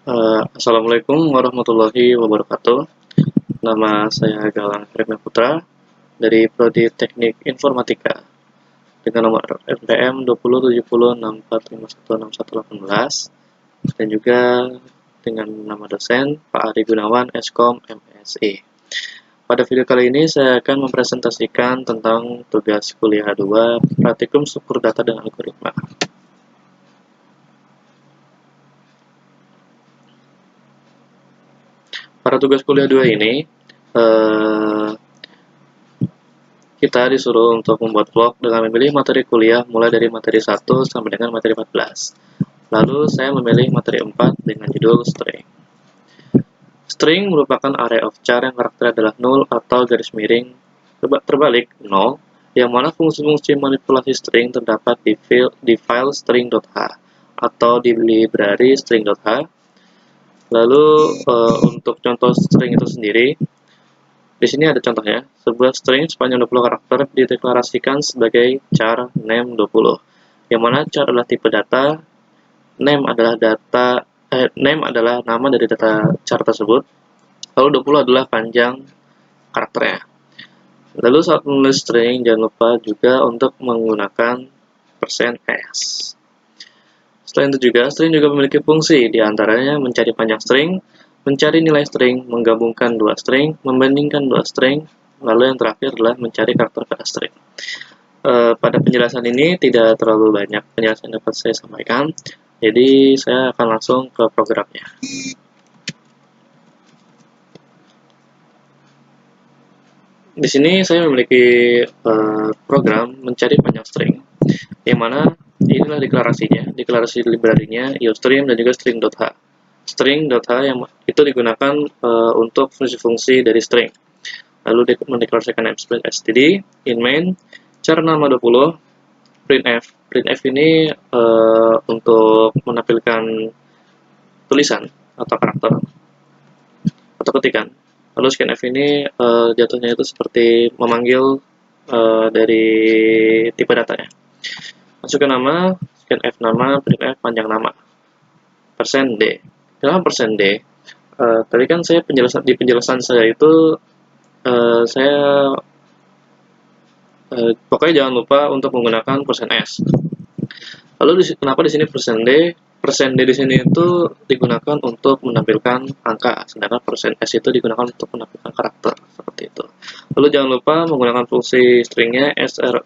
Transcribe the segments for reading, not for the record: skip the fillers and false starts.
Assalamualaikum warahmatullahi wabarakatuh. Nama saya Galang Firman Putra dari Prodi Teknik Informatika dengan nomor NPM 207064516118 dan juga dengan nama dosen Pak Ari Gunawan Eskom MSI. Pada video kali ini saya akan mempresentasikan tentang tugas kuliah 2 Praktikum Struktur Data dan Algoritma. Pada tugas kuliah 2 ini, kita disuruh untuk membuat vlog dengan memilih materi kuliah mulai dari materi 1 sampai dengan materi 14. Lalu saya memilih materi 4 dengan judul string. String merupakan array of char yang karakternya adalah null atau garis miring terbalik 0, yang mana fungsi-fungsi manipulasi string terdapat di file string.h atau di library string.h. Lalu untuk contoh string itu sendiri, di sini ada contohnya. Sebuah string sepanjang 20 karakter dideklarasikan sebagai char name20, yang mana char adalah tipe data, name adalah nama dari data char tersebut, lalu 20 adalah panjang karakternya. Lalu saat menulis string, jangan lupa juga untuk menggunakan %s. Selain itu juga, string juga memiliki fungsi, diantaranya mencari panjang string, mencari nilai string, menggabungkan dua string, membandingkan dua string, lalu yang terakhir adalah mencari karakter pada string. Pada penjelasan ini tidak terlalu banyak penjelasan yang dapat saya sampaikan, jadi saya akan langsung ke programnya. Di sini saya memiliki program mencari panjang string, yang mana inilah deklarasinya, deklarasi library-nya iostream dan juga string.h. String.h yang itu digunakan untuk fungsi-fungsi dari string. Lalu mendeklarasikan namespace std, in main, char nama 20, printf. Printf ini untuk menampilkan tulisan atau karakter atau ketikan. Lalu scanf ini jatuhnya itu seperti memanggil dari tipe datanya. Masukkan nama, scanf nama, printf panjang nama, %d. Dalam %d, tadi kan saya di penjelasan saya itu saya pokoknya jangan lupa untuk menggunakan %s. Lalu kenapa di sini %d? %d di sini itu digunakan untuk menampilkan angka, sedangkan %s itu digunakan untuk menampilkan karakter, seperti itu. Lalu jangan lupa menggunakan fungsi stringnya strl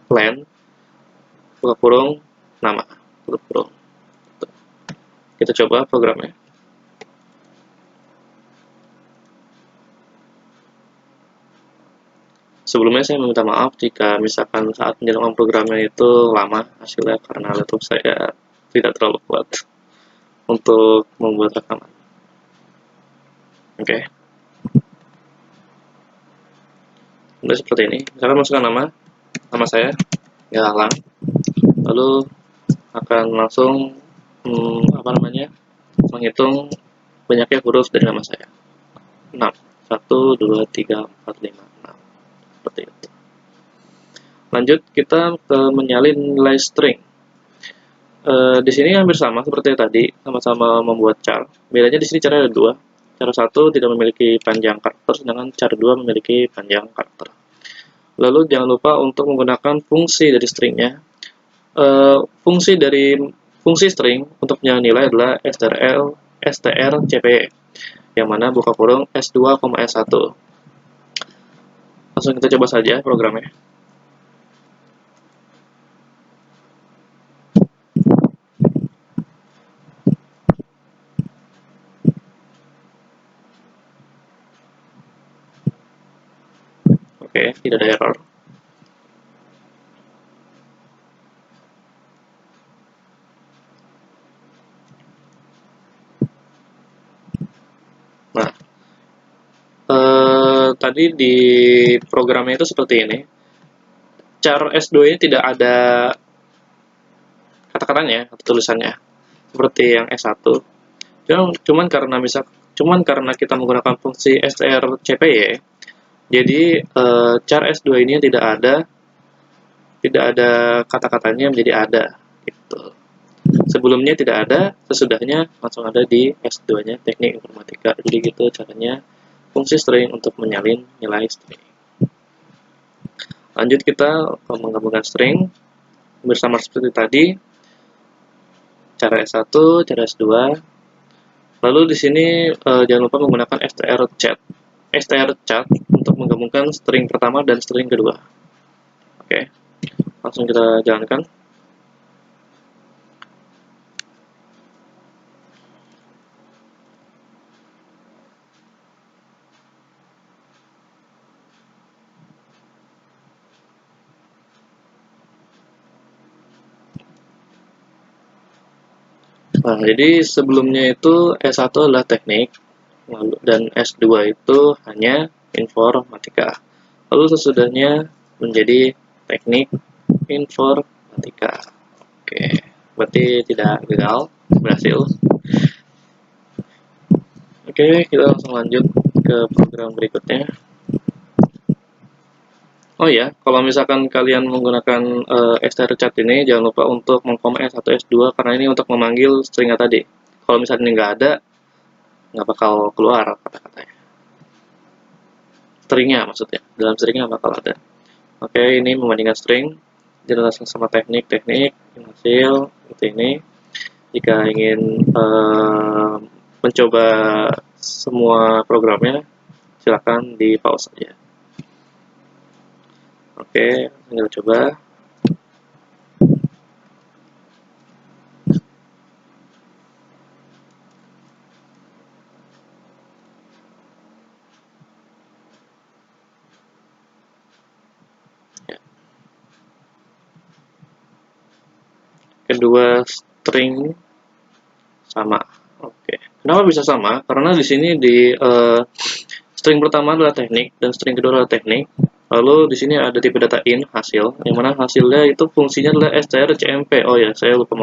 len buka kurung nama tutup kurung. Kita coba programnya. Sebelumnya saya meminta maaf jika misalkan saat menjalankan programnya itu lama hasilnya, karena laptop saya tidak terlalu kuat untuk membuat rekaman. Oke. Udah seperti ini. Misalkan masukkan nama saya Galang, lalu akan langsung menghitung banyaknya huruf dari nama saya. 6, 1, 2, 3, 4, 5, 6. Seperti itu. Lanjut kita ke menyalin nilai string. Di sini hampir sama seperti tadi, sama-sama membuat char. Bedanya di sini caranya ada dua. Cara 1 tidak memiliki panjang karakter, sedangkan cara 2 memiliki panjang karakter. Lalu jangan lupa untuk menggunakan fungsi dari stringnya. Fungsi string untuk menyalin nilai adalah strcpy, yang mana buka kurung s2, s1. Langsung kita coba saja programnya. Oke, tidak ada error. Nah, tadi di programnya itu seperti ini. Char S2 ini tidak ada kata-katanya atau tulisannya seperti yang S1. Cuman karena kita menggunakan fungsi strcpy, jadi char S2 ini tidak ada kata-katanya menjadi ada gitu. Sebelumnya tidak ada, sesudahnya langsung ada di S2-nya Teknik Informatika. Jadi gitu caranya fungsi string untuk menyalin nilai string. Lanjut kita menggabungkan string bersama seperti tadi, cara S1, cara S2. Lalu di sini jangan lupa menggunakan strchat untuk menggabungkan string pertama dan string kedua. Oke, langsung kita jalankan. Nah, jadi sebelumnya itu S1 adalah teknik, dan S2 itu hanya informatika. Lalu sesudahnya menjadi teknik informatika. Oke, berarti tidak gagal, berhasil. Oke, kita langsung lanjut ke program berikutnya. Oh ya, kalau misalkan kalian menggunakan strchat ini, jangan lupa untuk mengkoma S1, S2, karena ini untuk memanggil stringnya tadi. Kalau misalnya ini nggak ada, nggak bakal keluar kata-katanya. Stringnya maksudnya, dalam stringnya bakal ada. Oke, ini membandingkan string, jelaskan sama teknik-teknik, hasil, seperti ini. Jika ingin mencoba semua programnya, silakan di pause saja. Oke, kita coba. Kedua string sama. Oke, kenapa bisa sama? Karena di sini di string pertama adalah teknik dan string kedua adalah teknik. Lalu di sini ada tipe data in hasil, yang mana hasilnya itu fungsinya adalah strcmp. Oh ya, saya lupa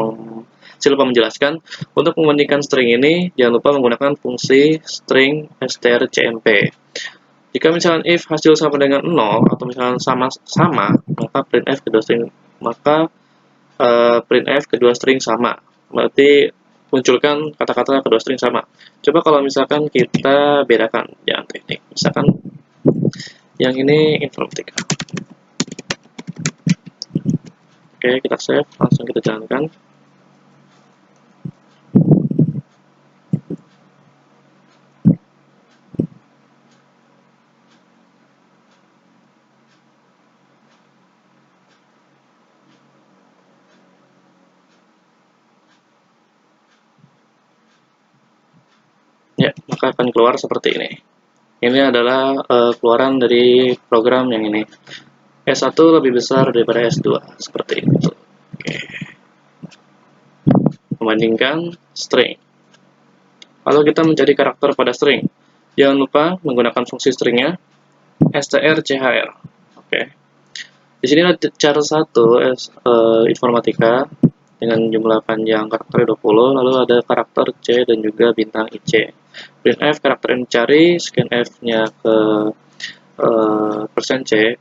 menjelaskan. Untuk membandingkan string ini, jangan lupa menggunakan fungsi string strcmp. Jika misalkan if hasil sama dengan 0 atau misalkan sama, maka printf kedua string sama. Berarti munculkan kata-kata kedua string sama. Coba kalau misalkan kita bedakan yang teknik, misalkan yang ini informatika. Oke, kita save, langsung kita jalankan. Ya, maka akan keluar seperti ini. Ini adalah keluaran dari program yang ini. S1 lebih besar daripada S2, seperti itu. Oke. Membandingkan string. Lalu kita mencari karakter pada string. Jangan lupa menggunakan fungsi stringnya strchr. Oke. Di sini ada cara 1 informatika dengan jumlah panjang karakter 20, lalu ada karakter C dan juga bintang IC. Printf karakter yang dicari, scanf-nya ke persen %C,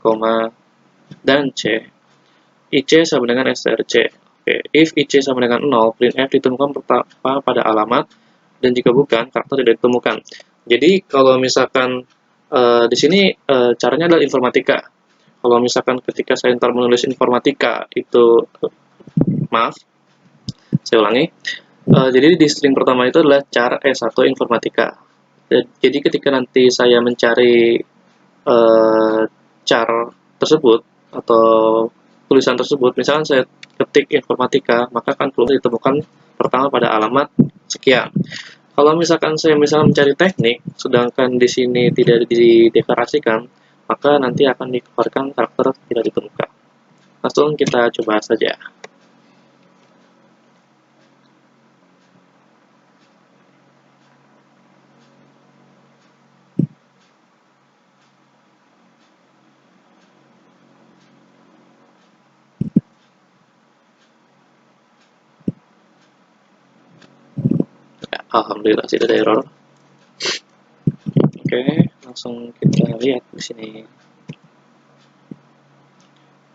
dan C. IC sama dengan strc. Oke, if IC sama dengan 0, printf ditemukan pertama pada alamat, dan jika bukan, karakter tidak ditemukan. Jadi kalau misalkan di sini caranya adalah informatika. Kalau misalkan ketika saya ntar menulis informatika itu, maaf, saya ulangi. Jadi di string pertama itu adalah char S1 informatika. Jadi ketika nanti saya mencari char tersebut atau tulisan tersebut, misalkan saya ketik informatika, maka akan keluar ditemukan pertama pada alamat sekian. Kalau misalkan saya mencari teknik, sedangkan di sini tidak dideklarasikan, maka nanti akan dikeluarkan karakter tidak ditemukan. Langsung kita coba saja. Ya, alhamdulillah tidak ada error. Oke, langsung kita lihat di sini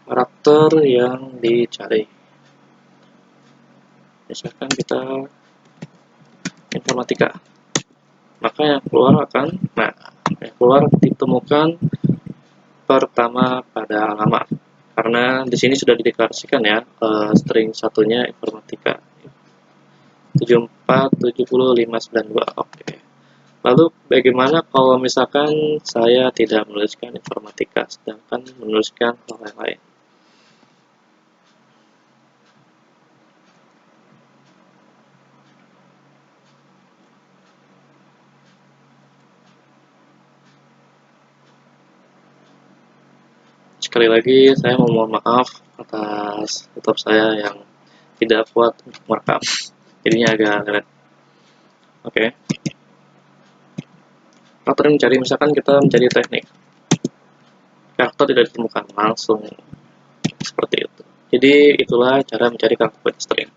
karakter yang dicari. Misalkan kita informatika, maka yang keluar ditemukan pertama pada alamat, karena di sini sudah dideklarasikan ya, string satunya informatika 7470592. Oke. Lalu bagaimana kalau misalkan saya tidak menuliskan informatika, sedangkan menuliskan hal yang lain? Sekali lagi, saya mohon maaf atas laptop saya yang tidak kuat untuk merekam. Jadinya agak lag. Oke. Karakter mencari, misalkan kita mencari teknik. Karakter tidak ditemukan langsung seperti itu. Jadi itulah cara mencari karakter string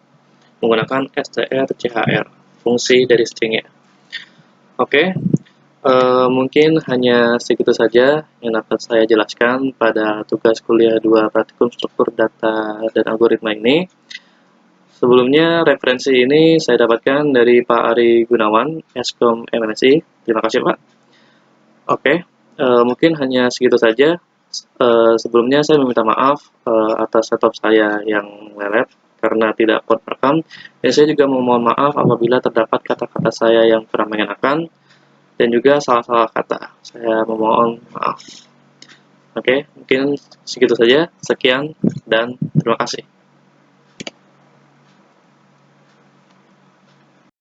menggunakan strchr, fungsi dari stringnya. Oke. Mungkin hanya segitu saja yang dapat saya jelaskan pada tugas kuliah 2 praktikum struktur data dan algoritma ini. Sebelumnya referensi ini saya dapatkan dari Pak Ari Gunawan, Eskom MNSI. Terima kasih Pak. Oke, mungkin hanya segitu saja. Sebelumnya saya meminta maaf atas laptop saya yang lelet karena tidak kuat merekam. Dan saya juga memohon maaf apabila terdapat kata-kata saya yang kurang mengenakan dan juga salah-salah kata. Saya memohon maaf. Oke, mungkin segitu saja. Sekian dan terima kasih.